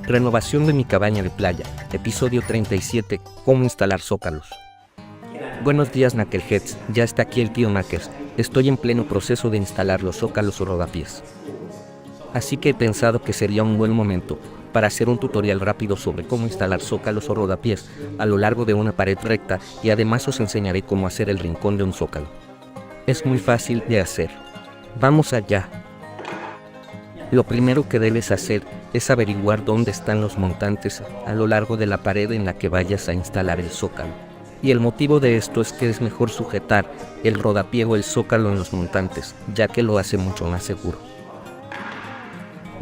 Renovación de mi cabaña de playa, episodio 37, cómo instalar zócalos. Buenos días Knuckleheads, ya está aquí el tío Knuckles, estoy en pleno proceso de instalar los zócalos o rodapiés. Así que he pensado que sería un buen momento para hacer un tutorial rápido sobre cómo instalar zócalos o rodapiés a lo largo de una pared recta y además os enseñaré cómo hacer el rincón de un zócalo. Es muy fácil de hacer. Vamos allá. Lo primero que debes hacer es averiguar dónde están los montantes a lo largo de la pared en la que vayas a instalar el zócalo. Y el motivo de esto es que es mejor sujetar el rodapié o el zócalo en los montantes, ya que lo hace mucho más seguro.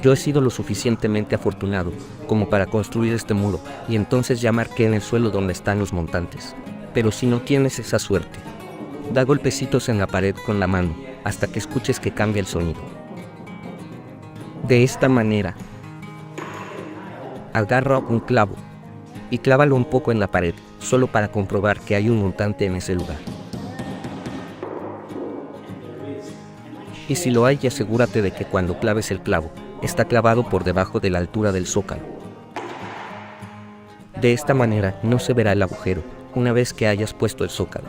Yo he sido lo suficientemente afortunado como para construir este muro y entonces ya marqué en el suelo donde están los montantes. Pero si no tienes esa suerte, da golpecitos en la pared con la mano hasta que escuches que cambia el sonido. De esta manera, agarra un clavo y clávalo un poco en la pared, solo para comprobar que hay un montante en ese lugar. Y si lo hay, asegúrate de que cuando claves el clavo, está clavado por debajo de la altura del zócalo. De esta manera no se verá el agujero una vez que hayas puesto el zócalo.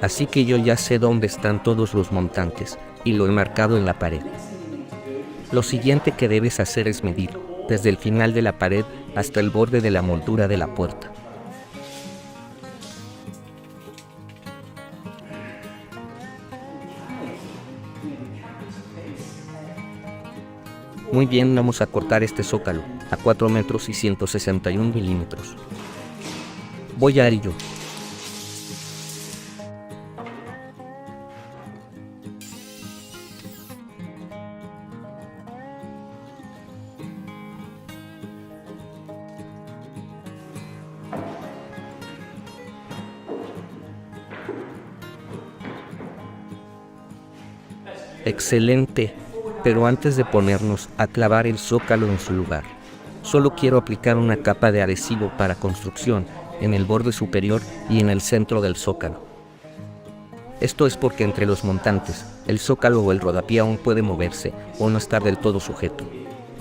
Así que yo ya sé dónde están todos los montantes y lo he marcado en la pared. Lo siguiente que debes hacer es medir desde el final de la pared hasta el borde de la moldura de la puerta. Muy bien, vamos a cortar este zócalo a 4 metros y 161 milímetros. Voy a ello. Excelente, pero antes de ponernos a clavar el zócalo en su lugar, solo quiero aplicar una capa de adhesivo para construcción en el borde superior y en el centro del zócalo. Esto es porque entre los montantes, el zócalo o el rodapié aún puede moverse o no estar del todo sujeto.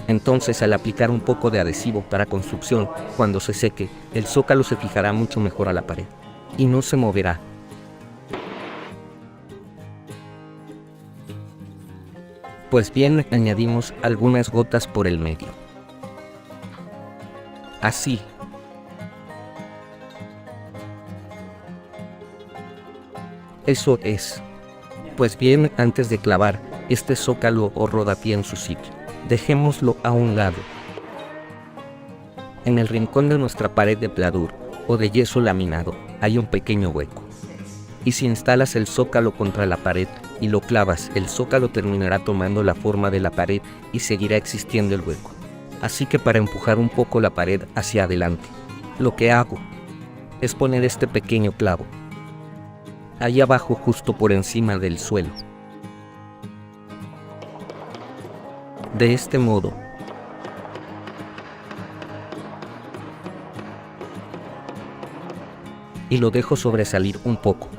Entonces, al aplicar un poco de adhesivo para construcción, cuando se seque, el zócalo se fijará mucho mejor a la pared y no se moverá. Pues bien, añadimos algunas gotas por el medio. Así. Eso es. Pues bien, antes de clavar este zócalo o rodapié en su sitio, dejémoslo a un lado. En el rincón de nuestra pared de pladur o de yeso laminado hay un pequeño hueco. Y si instalas el zócalo contra la pared y lo clavas, el zócalo terminará tomando la forma de la pared y seguirá existiendo el hueco. Así que para empujar un poco la pared hacia adelante, lo que hago es poner este pequeño clavo ahí abajo, justo por encima del suelo. De este modo, y lo dejo sobresalir un poco.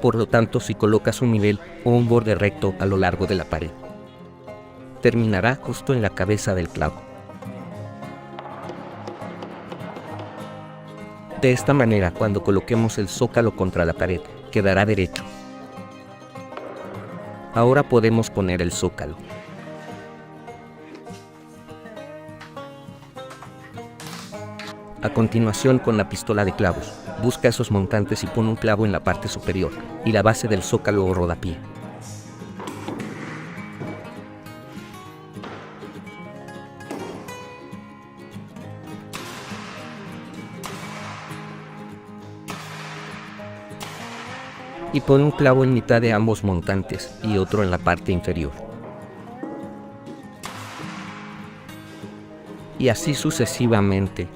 Por lo tanto, si colocas un nivel o un borde recto a lo largo de la pared, terminará justo en la cabeza del clavo. De esta manera, cuando coloquemos el zócalo contra la pared, quedará derecho. Ahora podemos poner el zócalo. A continuación, con la pistola de clavos, busca esos montantes y pon un clavo en la parte superior y la base del zócalo o rodapié. Y pon un clavo en mitad de ambos montantes y otro en la parte inferior. Y así sucesivamente.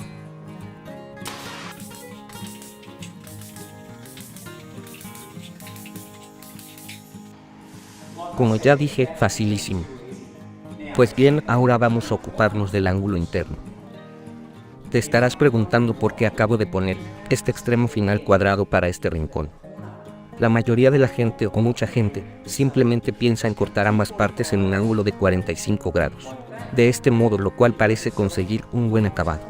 Como ya dije, facilísimo. Pues bien, ahora vamos a ocuparnos del ángulo interno. Te estarás preguntando por qué acabo de poner este extremo final cuadrado para este rincón. La mayoría de la gente o mucha gente simplemente piensa en cortar ambas partes en un ángulo de 45 grados. De este modo, lo cual parece conseguir un buen acabado.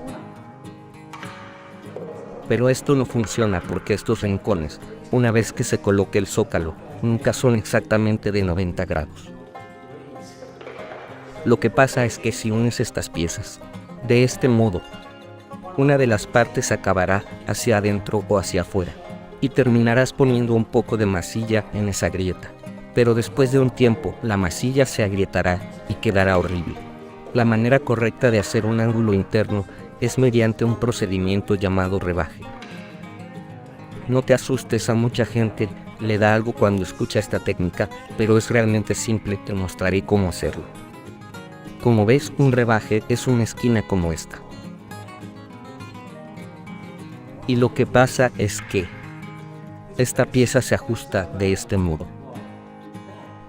Pero esto no funciona porque estos rincones, una vez que se coloque el zócalo, nunca son exactamente de 90 grados. Lo que pasa es que si unes estas piezas, de este modo, una de las partes acabará hacia adentro o hacia afuera, y terminarás poniendo un poco de masilla en esa grieta. Pero después de un tiempo, la masilla se agrietará y quedará horrible. La manera correcta de hacer un ángulo interno es mediante un procedimiento llamado rebaje. No te asustes, a mucha gente le da algo cuando escucha esta técnica, pero es realmente simple, te mostraré cómo hacerlo. Como ves, un rebaje es una esquina como esta. Y lo que pasa es que esta pieza se ajusta de este modo.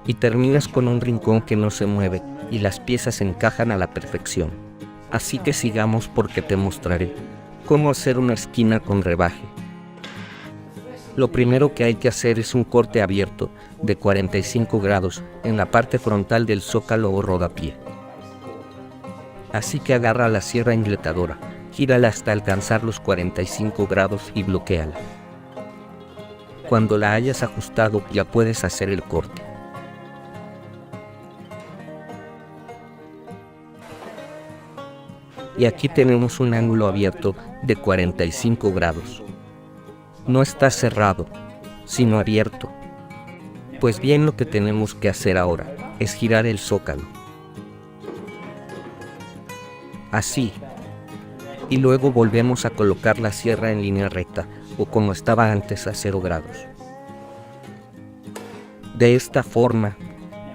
Y terminas con un rincón que no se mueve y las piezas encajan a la perfección. Así que sigamos porque te mostraré cómo hacer una esquina con rebaje. Lo primero que hay que hacer es un corte abierto de 45 grados en la parte frontal del zócalo o rodapié. Así que agarra la sierra engletadora, gírala hasta alcanzar los 45 grados y bloquéala. Cuando la hayas ajustado, ya puedes hacer el corte. Y aquí tenemos un ángulo abierto de 45 grados. No está cerrado, sino abierto. Pues bien, lo que tenemos que hacer ahora es girar el zócalo. Así. Y luego volvemos a colocar la sierra en línea recta, o como estaba antes, a 0 grados. De esta forma,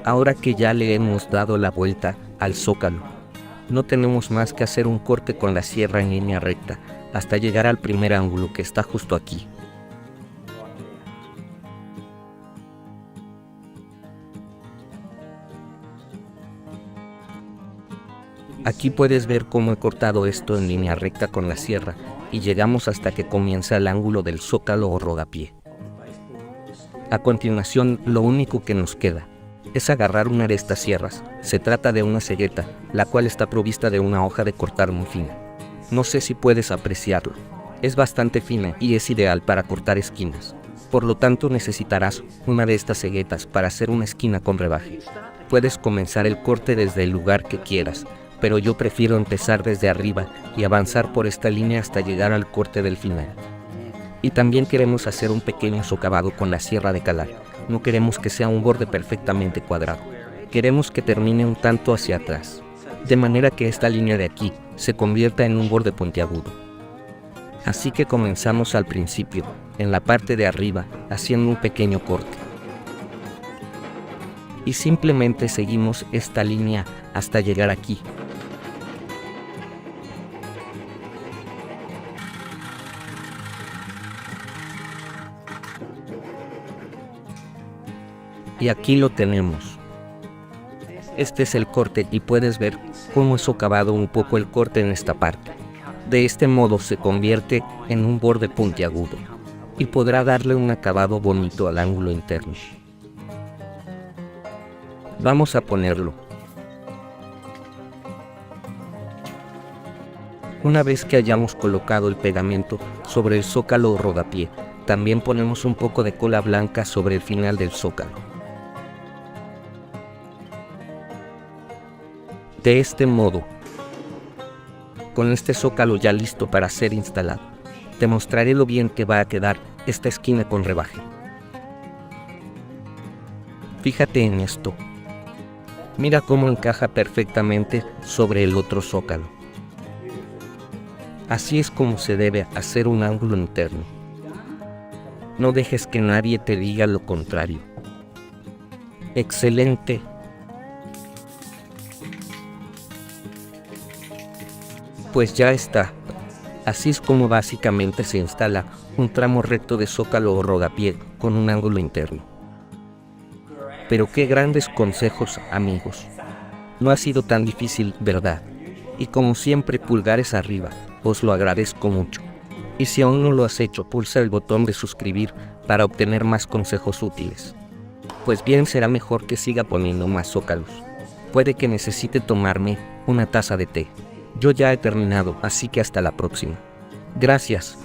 ahora que ya le hemos dado la vuelta al zócalo, no tenemos más que hacer un corte con la sierra en línea recta hasta llegar al primer ángulo que está justo aquí. Aquí puedes ver cómo he cortado esto en línea recta con la sierra y llegamos hasta que comienza el ángulo del zócalo o rodapié. A continuación, lo único que nos queda es agarrar una de estas sierras. Se trata de una cegueta, la cual está provista de una hoja de cortar muy fina. No sé si puedes apreciarlo. Es bastante fina y es ideal para cortar esquinas. Por lo tanto, necesitarás una de estas ceguetas para hacer una esquina con rebaje. Puedes comenzar el corte desde el lugar que quieras, pero yo prefiero empezar desde arriba y avanzar por esta línea hasta llegar al corte del final. Y también queremos hacer un pequeño socavado con la sierra de calar. No queremos que sea un borde perfectamente cuadrado. Queremos que termine un tanto hacia atrás, de manera que esta línea de aquí se convierta en un borde puntiagudo. Así que comenzamos al principio, en la parte de arriba, haciendo un pequeño corte. Y simplemente seguimos esta línea hasta llegar aquí. Y aquí lo tenemos. Este es el corte y puedes ver cómo he socavado un poco el corte en esta parte. De este modo se convierte en un borde puntiagudo y podrá darle un acabado bonito al ángulo interno. Vamos a ponerlo. Una vez que hayamos colocado el pegamento sobre el zócalo o rodapié, también ponemos un poco de cola blanca sobre el final del zócalo. De este modo, con este zócalo ya listo para ser instalado, te mostraré lo bien que va a quedar esta esquina con rebaje. Fíjate en esto. Mira cómo encaja perfectamente sobre el otro zócalo. Así es como se debe hacer un ángulo interno. No dejes que nadie te diga lo contrario. ¡Excelente! Pues ya está. Así es como básicamente se instala un tramo recto de zócalo o rodapié con un ángulo interno. Pero qué grandes consejos, amigos. No ha sido tan difícil, ¿verdad? Y como siempre, pulgares arriba, os lo agradezco mucho. Y si aún no lo has hecho, pulsa el botón de suscribir para obtener más consejos útiles. Pues bien, será mejor que siga poniendo más zócalos. Puede que necesite tomarme una taza de té. Yo ya he terminado, así que hasta la próxima. Gracias.